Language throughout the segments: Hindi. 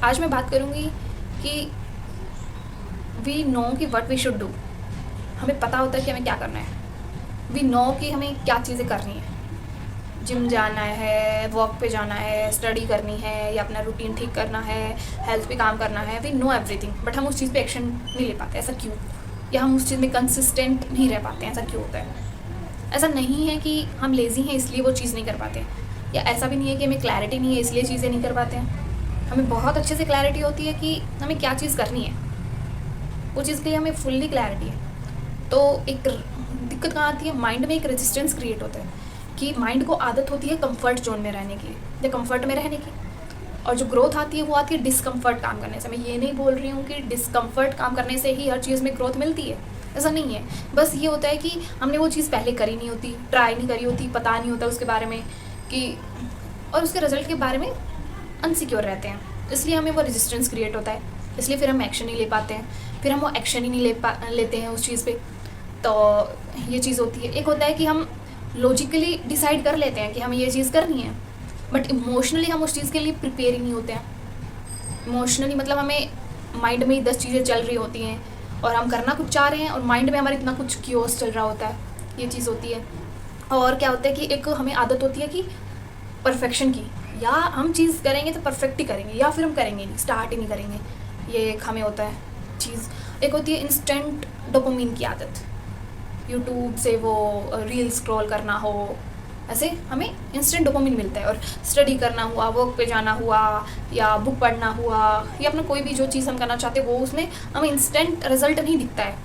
आज मैं बात करूँगी कि वी नो कि व्हाट वी शुड डू। हमें पता होता है कि हमें क्या करना है। वी नो कि हमें क्या चीज़ें करनी है। जिम जाना है, वॉक पे जाना है, स्टडी करनी है या अपना रूटीन ठीक करना है, हेल्थ पे काम करना है। वी नो एवरीथिंग, बट हम उस चीज़ पे एक्शन नहीं ले पाते। ऐसा क्यों? या हम उस चीज़ में कंसिस्टेंट नहीं रह पाते हैं। ऐसा क्यों होता है? ऐसा नहीं है कि हम लेज़ी हैं इसलिए वो चीज़ नहीं कर पाते, या ऐसा भी नहीं है कि हमें क्लैरिटी नहीं है इसलिए चीज़ें नहीं कर पाते हैं। हमें बहुत अच्छे से क्लैरिटी होती है कि हमें क्या चीज़ करनी है, वो चीज़ के लिए हमें फुल्ली क्लैरिटी है। तो एक दिक्कत कहाँ आती है? माइंड में एक रेजिस्टेंस क्रिएट होता है कि माइंड को आदत होती है कंफर्ट जोन में रहने की या कंफर्ट में रहने की, और जो ग्रोथ आती है वो आती है डिस्कम्फर्ट काम करने से। मैं ये नहीं बोल रही हूँ कि डिस्कम्फर्ट काम करने से ही हर चीज़ में ग्रोथ मिलती है, ऐसा नहीं है। बस ये होता है कि हमने वो चीज़ पहले करी नहीं होती, ट्राई नहीं करी होती, पता नहीं होता उसके बारे में कि, और उसके रिजल्ट के बारे में अनसिक्योर रहते हैं, इसलिए हमें वो रेजिस्टेंस क्रिएट होता है। इसलिए फिर हम एक्शन नहीं ले पाते हैं, फिर हम वो एक्शन ही नहीं लेते हैं उस चीज़ पे। तो ये चीज़ होती है। एक होता है कि हम लॉजिकली डिसाइड कर लेते हैं कि हमें ये चीज़ करनी है, बट इमोशनली हम उस चीज़ के लिए प्रिपेयर ही नहीं होते हैं। इमोशनली मतलब हमें माइंड में ही 10 चीज़ें चल रही होती हैं और हम करना कुछ चाह रहे हैं और माइंड में हमारे इतना कुछ क्योस चल रहा होता है। ये चीज़ होती है। और क्या होता है कि एक हमें आदत होती है कि परफेक्शन की, या हम चीज़ करेंगे तो परफेक्ट ही करेंगे, या फिर हम करेंगे नहीं, स्टार्ट ही नहीं करेंगे। ये एक हमें होता है चीज़। एक होती है इंस्टेंट डोपामिन की आदत। यूट्यूब से वो रील स्क्रॉल करना हो, ऐसे हमें इंस्टेंट डोपामिन मिलता है। और स्टडी करना हुआ, वर्क पे जाना हुआ, या बुक पढ़ना हुआ, या अपना कोई भी जो चीज़ हम करना चाहते हैं वो उसमें हमें इंस्टेंट रिजल्ट नहीं दिखता है,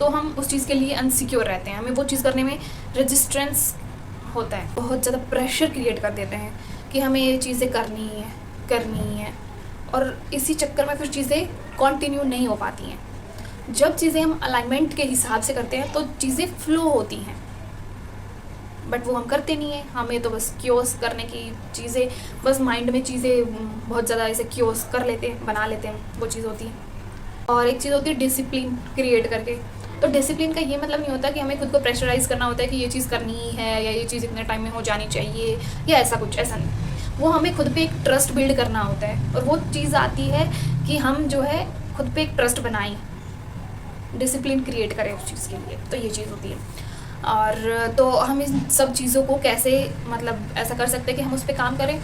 तो हम उस चीज़ के लिए अनसिक्योर रहते हैं। हमें वो चीज़ करने में रेजिस्टेंस होता है, बहुत ज़्यादा प्रेशर क्रिएट कर देते हैं कि हमें ये चीज़ें करनी ही है, और इसी चक्कर में फिर चीज़ें कंटिन्यू नहीं हो पाती हैं। जब चीज़ें हम अलाइनमेंट के हिसाब से करते हैं तो चीज़ें फ्लो होती हैं, बट वो हम करते नहीं हैं। हमें तो बस क्योस करने की चीज़ें, बस माइंड में चीज़ें बहुत ज़्यादा ऐसे क्योस कर लेते हैं, बना लेते हैं, वो चीज़ होती है। और एक चीज़ होती है डिसिप्लिन क्रिएट करके। तो डिसिप्लिन का ये मतलब नहीं होता कि हमें खुद को प्रेशराइज़ करना होता है कि ये चीज़ करनी ही है, या ये चीज़ इतने टाइम में हो जानी चाहिए, या ऐसा कुछ, ऐसा नहीं। वो हमें खुद पे एक ट्रस्ट बिल्ड करना होता है, और वो चीज़ आती है कि हम जो है खुद पे एक ट्रस्ट बनाएं, डिसिप्लिन क्रिएट करें उस चीज़ के लिए। तो ये चीज़ होती है। और तो हम इन सब चीज़ों को कैसे मतलब ऐसा कर सकते हैं कि हम उस पर काम करें?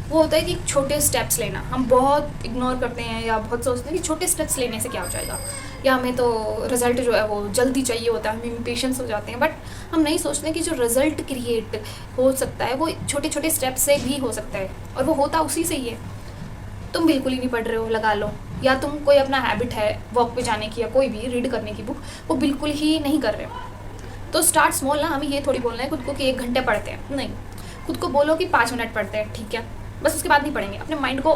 वो होता है कि छोटे स्टेप्स लेना। हम बहुत इग्नोर करते हैं या बहुत सोचते हैं कि छोटे स्टेप्स लेने से क्या हो जाएगा, या हमें तो रिज़ल्ट जो है वो जल्दी चाहिए होता है, हम इम्पेशेंस हो जाते हैं। बट हम नहीं सोचते कि जो रिज़ल्ट क्रिएट हो सकता है वो छोटे छोटे स्टेप से भी हो सकता है, और वो होता उसी से ही है। तुम बिल्कुल ही नहीं पढ़ रहे हो, लगा लो, या तुम कोई अपना हैबिट है वॉक पे जाने की या कोई भी रीड करने की बुक, वो बिल्कुल ही नहीं कर रहे हो, तो स्टार्ट स्मॉल ना। हमें ये थोड़ी बोलना है खुद को कि 1 घंटे पढ़ते हैं, नहीं। खुद को बोलो कि 5 मिनट पढ़ते हैं, ठीक है, बस उसके बाद नहीं पढ़ेंगे। अपने माइंड को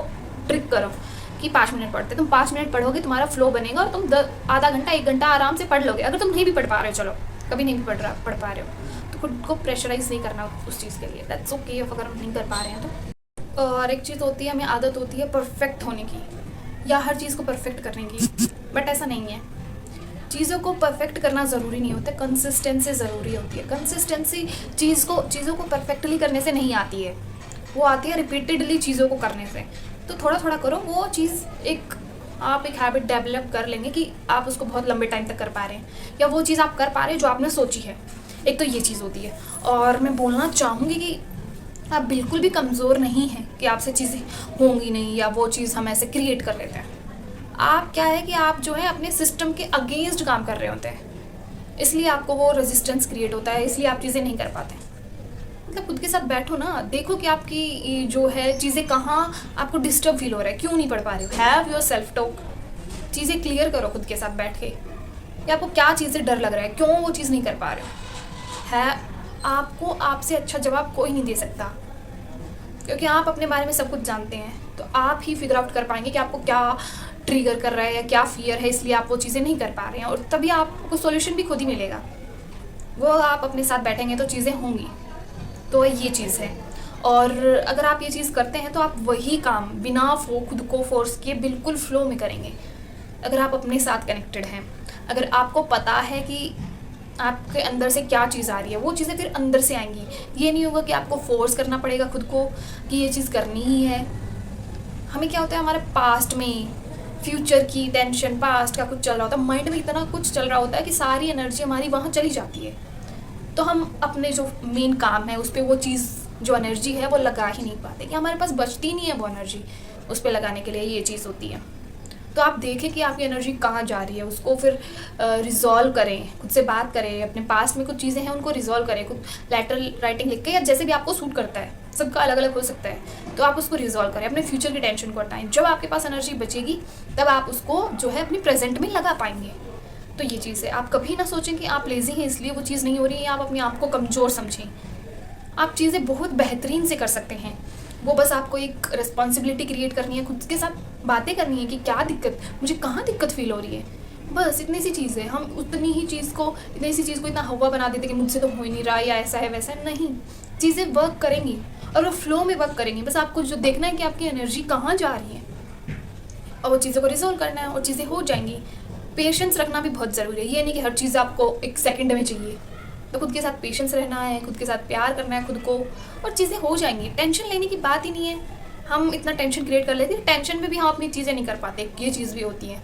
ट्रिक करो कि 5 मिनट पढ़ते हैं। तुम 5 मिनट पढ़ोगे, तुम्हारा फ्लो बनेगा, और तुम आधा घंटा 1 घंटा आराम से पढ़ लोगे। अगर तुम नहीं भी पढ़ पा रहे हो, चलो कभी नहीं भी पढ़ पा रहे हो, तो खुद को प्रेशराइज नहीं करना उस चीज़ के लिए। दैट्स ओके अगर हम नहीं कर पा रहे हैं तो। और एक चीज़ होती है, हमें आदत होती है परफेक्ट होने की, या हर चीज़ को परफेक्ट करने की, बट ऐसा नहीं है। चीज़ों को परफेक्ट करना ज़रूरी नहीं होता, कंसिस्टेंसी ज़रूरी होती है। कंसिस्टेंसी चीज़ों को परफेक्टली करने से नहीं आती है, वो आती है रिपीटेडली चीज़ों को करने से। तो थोड़ा थोड़ा करो, वो चीज़ आप एक हैबिट डेवलप कर लेंगे कि आप उसको बहुत लंबे टाइम तक कर पा रहे हैं, या वो चीज़ आप कर पा रहे हैं जो आपने सोची है। एक तो ये चीज़ होती है। और मैं बोलना चाहूँगी कि आप बिल्कुल भी कमज़ोर नहीं हैं कि आपसे चीज़ें होंगी नहीं, या वो चीज़ हम ऐसे क्रिएट कर लेते हैं। आप क्या है कि आप जो है अपने सिस्टम के अगेंस्ट काम कर रहे होते हैं, इसलिए आपको वो रेजिस्टेंस क्रिएट होता है, इसलिए आप चीज़ें नहीं कर पाते। मतलब खुद के साथ बैठो ना, देखो कि आपकी जो है चीज़ें कहाँ आपको डिस्टर्ब फील हो रहा है, क्यों नहीं पढ़ पा रहे हो। हैव योर सेल्फ टॉक, चीज़ें क्लियर करो खुद के साथ बैठ के, कि आपको क्या चीज़ें डर लग रहा है, क्यों वो चीज़ नहीं कर पा रहे हो। है आपको आपसे अच्छा जवाब कोई नहीं दे सकता, क्योंकि आप अपने बारे में सब कुछ जानते हैं। तो आप ही फिगर आउट कर पाएंगे कि आपको क्या ट्रिगर कर रहा है या क्या फियर है, इसलिए आप वो चीज़ें नहीं कर पा रहे हैं, और तभी आपको सॉल्यूशन भी खुद ही मिलेगा। वो आप अपने साथ बैठेंगे तो चीज़ें होंगी। तो ये चीज़ है। और अगर आप ये चीज़ करते हैं तो आप वही काम बिना खुद को फोर्स किए बिल्कुल फ्लो में करेंगे। अगर आप अपने साथ कनेक्टेड हैं, अगर आपको पता है कि आपके अंदर से क्या चीज़ आ रही है, वो चीज़ें फिर अंदर से आएंगी। ये नहीं होगा कि आपको फोर्स करना पड़ेगा खुद को कि ये चीज़ करनी ही है। हमें क्या होता है, हमारे पास्ट में फ्यूचर की टेंशन, पास्ट का कुछ चल रहा होता है, माइंड में इतना कुछ चल रहा होता है कि सारी एनर्जी हमारी वहाँ चली जाती है। तो हम अपने जो मेन काम है उस पर वो चीज़, जो एनर्जी है वो लगा ही नहीं पाते, कि हमारे पास बचती नहीं है वो एनर्जी उस पर लगाने के लिए। ये चीज़ होती है। तो आप देखें कि आपकी एनर्जी कहाँ जा रही है, उसको फिर रिजॉल्व करें, खुद से बात करें, अपने पास में कुछ चीज़ें हैं उनको रिजॉल्व करें, खुद लेटर राइटिंग लिख के, या जैसे भी आपको सूट करता है, सबका अलग अलग हो सकता है, तो आप उसको रिजॉल्व करें, अपने फ्यूचर की टेंशन को हटाएं। जब आपके पास एनर्जी बचेगी तब आप उसको जो है अपनी प्रेजेंट में लगा पाएंगे। तो ये चीज़ है, आप कभी ना सोचें कि आप लेज़ी हैं इसलिए वो चीज़ नहीं हो रही है, आप अपने आप को कमज़ोर समझें। आप चीज़ें बहुत बेहतरीन से कर सकते हैं, वो बस आपको एक रिस्पॉन्सिबिलिटी क्रिएट करनी है, खुद के साथ बातें करनी है कि क्या दिक्कत, मुझे कहाँ दिक्कत फील हो रही है, बस इतनी सी चीज़ है। हम उतनी ही चीज़ को, इतनी सी चीज़ को इतना हवा बना देते कि मुझसे तो हो ही नहीं रहा, या ऐसा है वैसा है। नहीं, चीज़ें वर्क करेंगी और वो फ्लो में वर्क करेंगी। बस आपको जो देखना है कि आपकी एनर्जी कहाँ जा रही है और वो चीज़ों को रिजोल्व करना है और चीज़ें हो जाएंगी। पेशेंस रखना भी बहुत ज़रूरी है। ये नहीं कि हर चीज़ आपको एक सेकंड में चाहिए। तो खुद के साथ पेशेंस रहना है, खुद के साथ प्यार करना है खुद को, और चीज़ें हो जाएंगी। टेंशन लेने की बात ही नहीं है। हम इतना टेंशन क्रिएट कर लेते हैं, टेंशन में भी हम अपनी चीज़ें नहीं कर पाते, ये चीज़ भी होती है।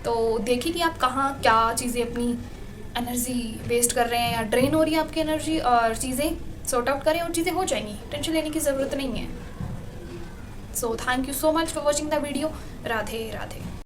तो देखिए कि आप कहाँ क्या चीज़ें अपनी एनर्जी वेस्ट कर रहे हैं या ड्रेन हो रही है आपकी एनर्जी, और चीज़ें सॉर्ट आउट करें और चीज़ें हो जाएंगी। टेंशन लेने की ज़रूरत नहीं है। So thank you so much for watching the video. Radhe Radhe.